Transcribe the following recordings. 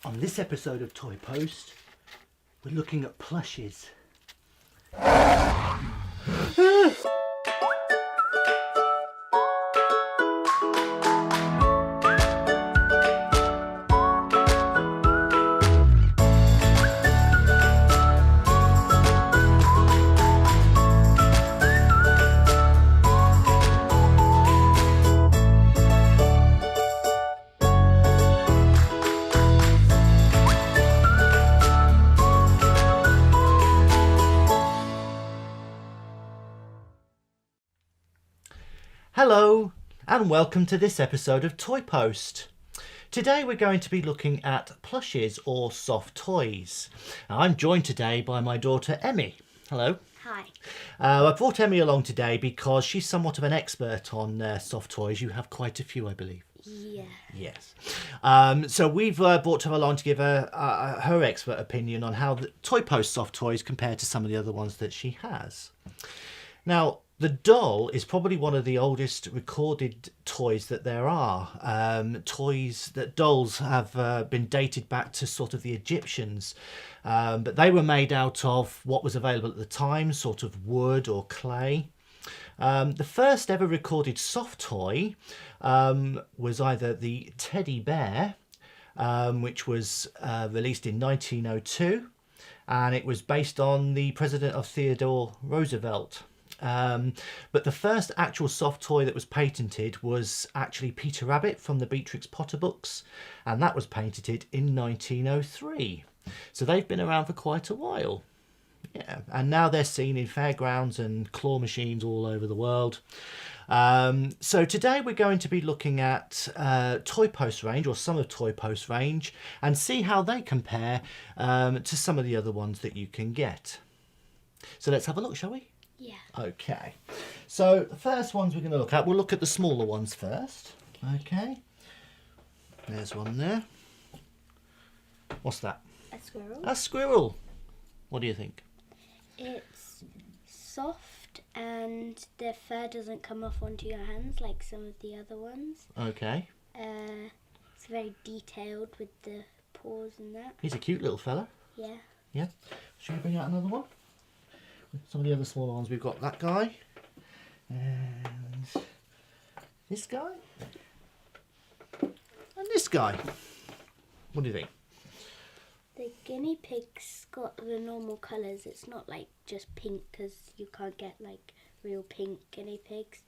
On this episode of Toypost, we're looking at plushes. Hello and welcome to this episode of Toypost. Today we're going to be looking at plushes or soft toys. I'm joined today by my daughter Emmy. Hello. Hi. I brought Emmy along today because she's somewhat of an expert on soft toys. You have quite a few, I believe. Yeah. Yes. So we've brought her along to give her her expert opinion on how the Toypost soft toys compare to some of the other ones that she has. Now, the doll is probably one of the oldest recorded toys that there are. Dolls have been dated back to sort of the Egyptians, but they were made out of what was available at the time, sort of wood or clay. The first ever recorded soft toy was either the teddy bear, which was released in 1902, and it was based on the president of Theodore Roosevelt. But the first actual soft toy that was patented was actually Peter Rabbit from the Beatrix Potter books, and that was patented in 1903. So they've been around for quite a while. Yeah, and now they're seen in fairgrounds and claw machines all over the world. So today we're going to be looking at Toypost range, or some of Toypost range, and see how they compare to some of the other ones that you can get. So let's have a look, shall we? Yeah. Okay, so the first ones we're going to look at, we'll look at the smaller ones first. Okay, there's one there. What's that? A squirrel. A squirrel. What do you think? It's soft and the fur doesn't come off onto your hands like some of the other ones. Okay. It's very detailed with the paws and that. He's a cute little fella. Yeah. Yeah. Should we bring out another one? Some of the other smaller ones, we've got that guy. And this guy. And this guy. What do you think? The guinea pig's got the normal colours. It's not like just pink because you can't get like real pink guinea pigs.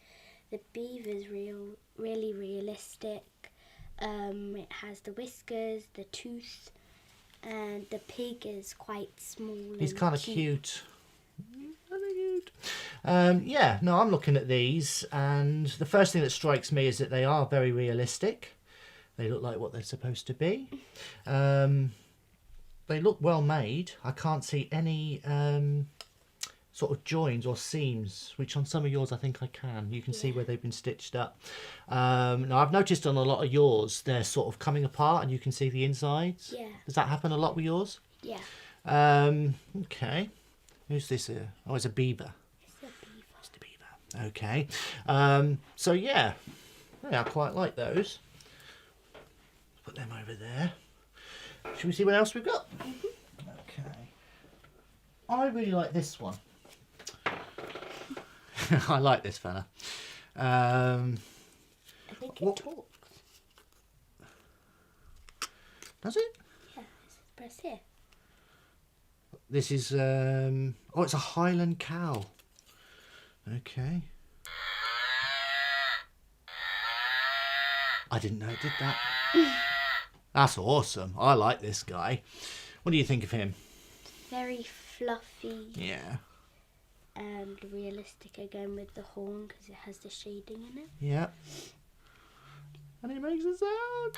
The beaver's really realistic. It has the whiskers, the tooth, and the pig is quite small. He's kind of cute. Yeah, no, I'm looking at these, and the first thing that strikes me is that they are very realistic. They look like what they're supposed to be. They look well made. I can't see any sort of joins or seams, which on some of yours I think I can. You can see where they've been stitched up. Now, I've noticed on a lot of yours, they're sort of coming apart and you can see the insides. Yeah. Does that happen a lot with yours? Yeah. Okay. Who's this here? Oh, it's a beaver. It's a beaver. It's the beaver. Okay. So yeah, I quite like those. Put them over there. Should we see what else we've got? Okay. I really like this one. I like this fella. I think it talks. Does it? Yeah, press here. This is oh, it's a Highland cow. Okay. I didn't know it did that. That's awesome. I like this guy. What do you think of him? Very fluffy. Yeah. And realistic again with the horn because it has the shading in it. Yeah. And he makes a sound.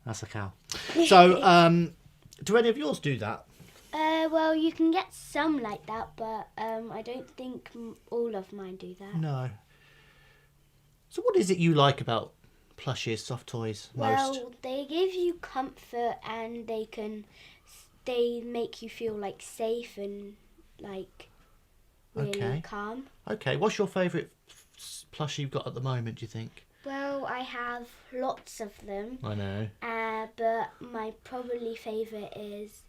That's a cow. So, do any of yours do that? Well, you can get some like that, but I don't think all of mine do that. No. So what is it you like about plushes, soft toys, most? Well, they give you comfort and they make you feel like safe and like really calm. Okay, what's your favourite plush you've got at the moment, do you think? Well, I have lots of them. I know. But my probably favourite is,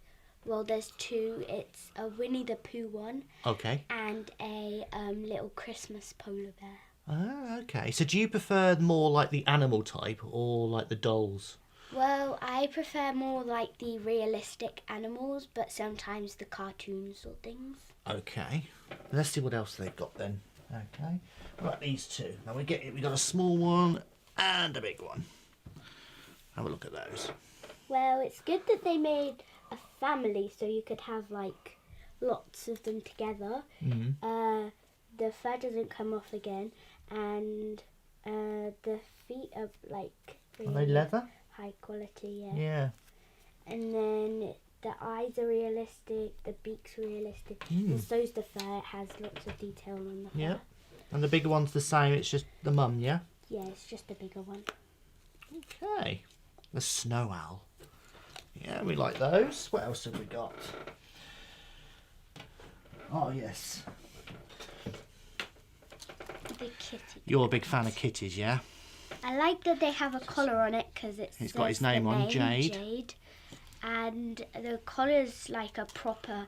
well, there's two. It's a Winnie the Pooh one Okay. and a little Christmas polar bear. Oh, okay. So do you prefer more like the animal type or like the dolls? Well, I prefer more like the realistic animals, but sometimes the cartoons or things. Okay. Let's see what else they've got then. Okay. Right, these two. Now we got a small one and a big one. Have a look at those. Well, it's good that they made a family so you could have like lots of them together. Mm-hmm. The fur doesn't come off again, and the feet are like Are they really leather? high quality. Yeah. Yeah. And then the eyes are realistic, the beak's realistic, Mm. and so's the fur. It has lots of detail on the fur. Yeah. And the bigger one's the same, it's just the mum, yeah? Yeah, it's just a bigger one. Okay. The snow owl. Yeah, we like those. What else have we got? Oh, yes. The kitty. You're a big fan of kitties, yeah? I like that they have a collar on it because He's got his name on, Jade. And the collar's like a proper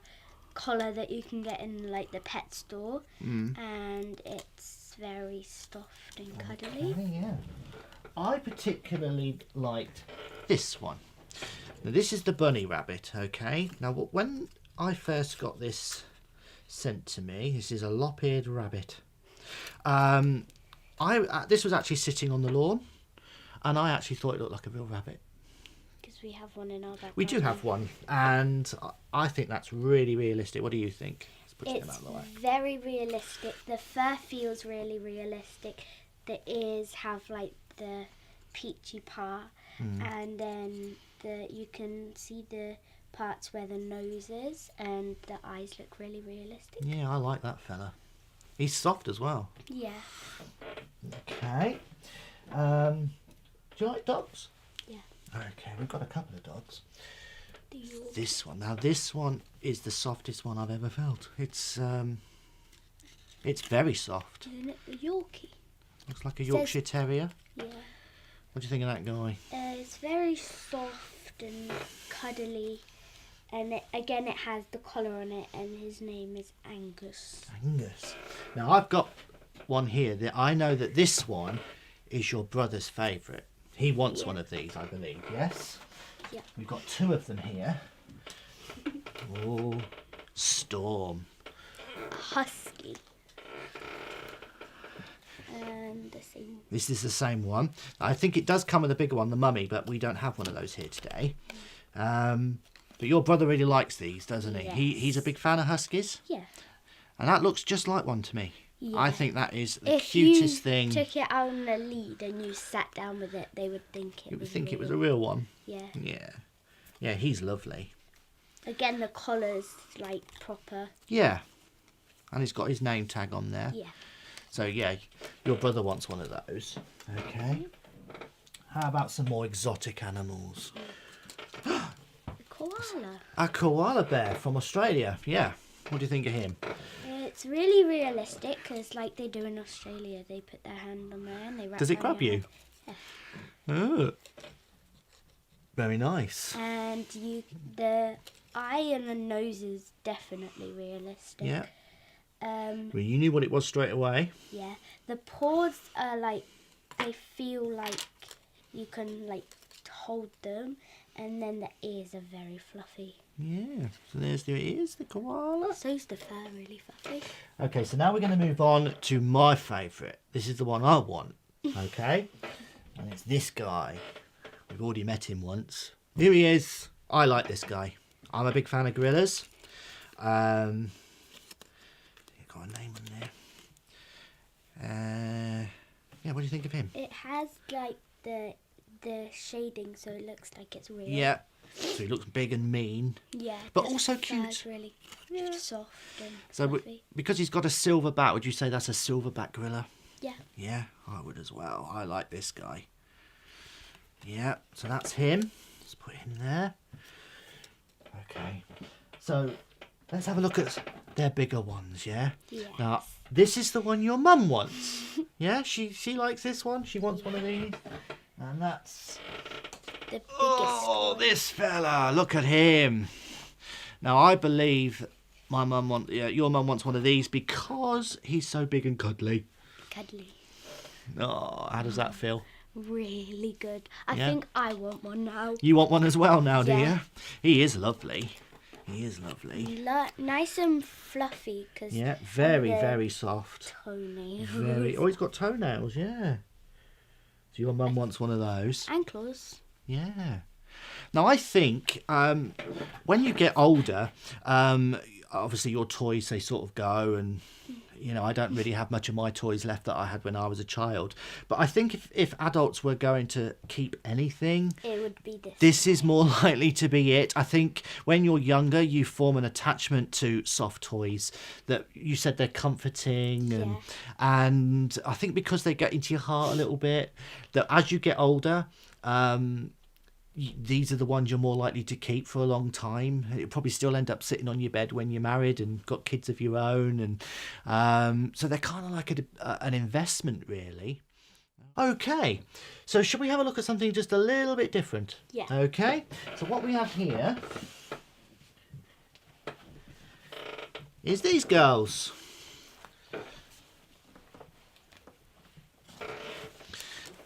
collar that you can get in like the pet store, and it's very soft and cuddly. Okay, yeah. I particularly liked this one. Now, this is the bunny rabbit, okay? Now, when I first got this sent to me, this is a lop-eared rabbit. This was actually sitting on the lawn, and I actually thought it looked like a real rabbit. Because we have one in our backyard. We do have one, and I think that's really realistic. What do you think? Let's put him It's out of the way. very realistic. The fur feels really realistic. The ears have like the peachy part, and then you can see the parts where the nose is, and the eyes look really realistic. Yeah, I like that fella. He's soft as well. Yeah. Okay. Do you like dogs? Yeah. Okay, we've got a couple of dogs. Do you? This one. Now, this one is the softest one I've ever felt. It's very soft. Isn't it the Yorkie? Looks like a Says- Yorkshire Terrier. Yeah. What do you think of that guy? It's very soft and cuddly, and it has the collar on it, and his name is Angus. Angus. Now, I've got one here that I know that this one is your brother's favourite. He wants one of these, I believe, yes? Yeah. We've got two of them here. Oh, Storm. Husky. And the same. This is the same one. I think it does come with a bigger one, the mummy, but we don't have one of those here today. But your brother really likes these, doesn't he? Yes. He's a big fan of huskies. Yeah. And that looks just like one to me. Yeah. I think that is the If cutest you thing. took it out on the lead and you sat down with it, they would think it You would was think real. it was a real one. Yeah. Yeah. Yeah, he's lovely. Again, the collar's like proper. Yeah. And he's got his name tag on there. Yeah. So, yeah, your brother wants one of those. Okay. How about some more exotic animals? The koala. A koala bear from Australia. Yeah. What do you think of him? It's really realistic because, like they do in Australia, they put their hand on there and they wrap. Does it around grab your you? hand. Oh. Very nice. And the eye and the nose is definitely realistic. Yeah. Um. Well, you knew what it was straight away. Yeah. The paws are like they feel like you can like hold them, and then the ears are very fluffy. Yeah. So there's the ears, the koala. So's the fur really fluffy. Okay, so now we're going to move on to my favourite. This is the one I want. Okay. And it's this guy. We've already met him once. Here he is. I like this guy. I'm a big fan of gorillas. Got a name on there. Yeah, what do you think of him? It has like the shading, so it looks like it's real. Yeah. So he looks big and mean. Yeah. But 'cause also the cute. fur's really soft and So fluffy. because he's got a silver back, would you say that's a silverback gorilla? Yeah. Yeah, I would as well. I like this guy. Yeah, so that's him. Let's put him there. Okay. So let's have a look at their bigger ones, yeah? Yes. Now, This is the one your mum wants. Yeah, she likes this one. She wants one of these. And that's... The biggest Oh, one. this fella. Look at him. Now, I believe your mum wants one of these because he's so big and cuddly. Cuddly. Oh, how does that feel? Really good. I Yeah. think I want one now. You want one as well now, do Yeah. you? He is lovely. He is lovely. Nice and fluffy because Yeah, very, the very soft. toenails. Very. Oh, he's got toenails, yeah. So your mum wants one of those. And claws. Yeah. Now, I think when you get older, obviously your toys, they sort of go and, I don't really have much of my toys left that I had when I was a child. But I think if adults were going to keep anything, It would be this. this is more likely to be it. I think when you're younger, you form an attachment to soft toys that you said they're comforting. And I think because they get into your heart a little bit, that as you get older, these are the ones you're more likely to keep for a long time. It'll probably still end up sitting on your bed when you're married and got kids of your own. And so they're kind of like an investment, really. Okay, so should we have a look at something just a little bit different? Yeah. Okay, so what we have here is these girls.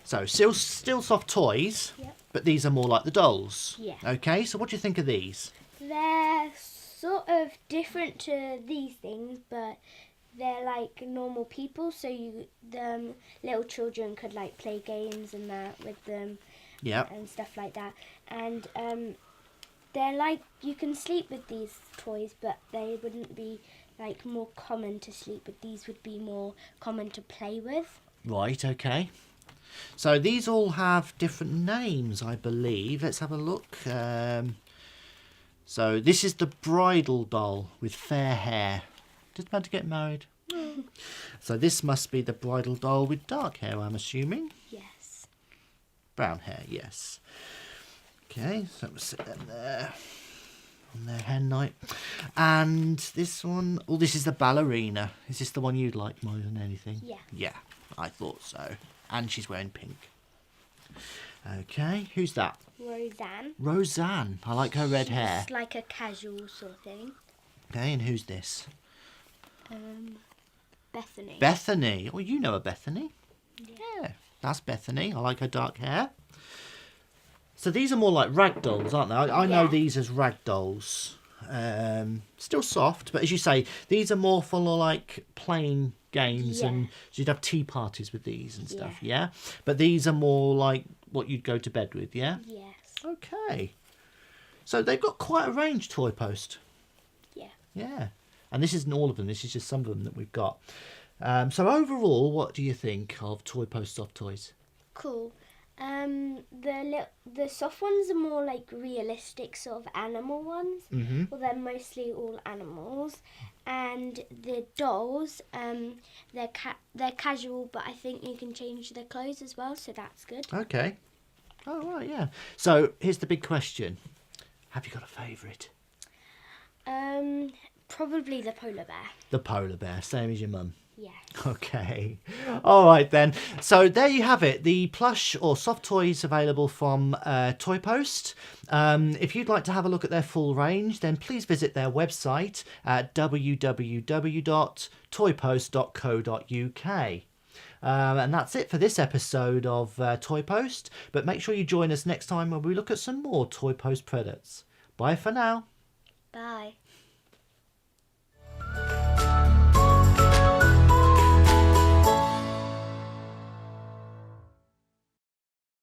So still soft toys, Yep. but these are more like the dolls. Yeah. Okay, so what do you think of these? They're sort of different to these things, but they're like normal people. So the little children could like play games and that with them Yep. and stuff like that. And they're like you can sleep with these toys, but they wouldn't be like more common to sleep with. These would be more common to play with. Right, okay. So these all have different names, I believe. Let's have a look. So this is the bridal doll with fair hair. Just about to get married. So this must be the bridal doll with dark hair, I'm assuming. Yes. Brown hair, yes. Okay, so we'll sit them there on their hen night. And this one, this is the ballerina. Is this the one you'd like more than anything? Yeah. Yeah, I thought so. And she's wearing pink. Okay, who's that? Roseanne. Roseanne. I like her red hair. It's like a casual sort of thing. Okay, and who's this? Bethany. Bethany. Oh, you know a Bethany. Yeah, that's Bethany. I like her dark hair. So these are more like rag dolls, aren't they? I know Yeah. these as rag dolls. Still soft, but as you say, these are more for like playing games, Yeah. and so you'd have tea parties with these and stuff, yeah? But these are more like what you'd go to bed with, yeah? Yes. Okay. So they've got quite a range, Toypost. Yeah. Yeah. And this isn't all of them, this is just some of them that we've got. So overall, what do you think of Toypost soft toys? Cool. The soft ones are more like realistic sort of animal ones. Mm-hmm. Well, they're mostly all animals, and the dolls, they're casual, but I think you can change their clothes as well, so that's good. Okay. Oh, right, yeah. So here's the big question. Have you got a favourite? Probably the polar bear. The polar bear, same as your mum. Yeah. Okay. All right then. So there you have it. The plush or soft toys available from Toypost. If you'd like to have a look at their full range, then please visit their website at www.toypost.co.uk. And that's it for this episode of Toypost. But make sure you join us next time when we look at some more Toypost products. Bye for now. Bye.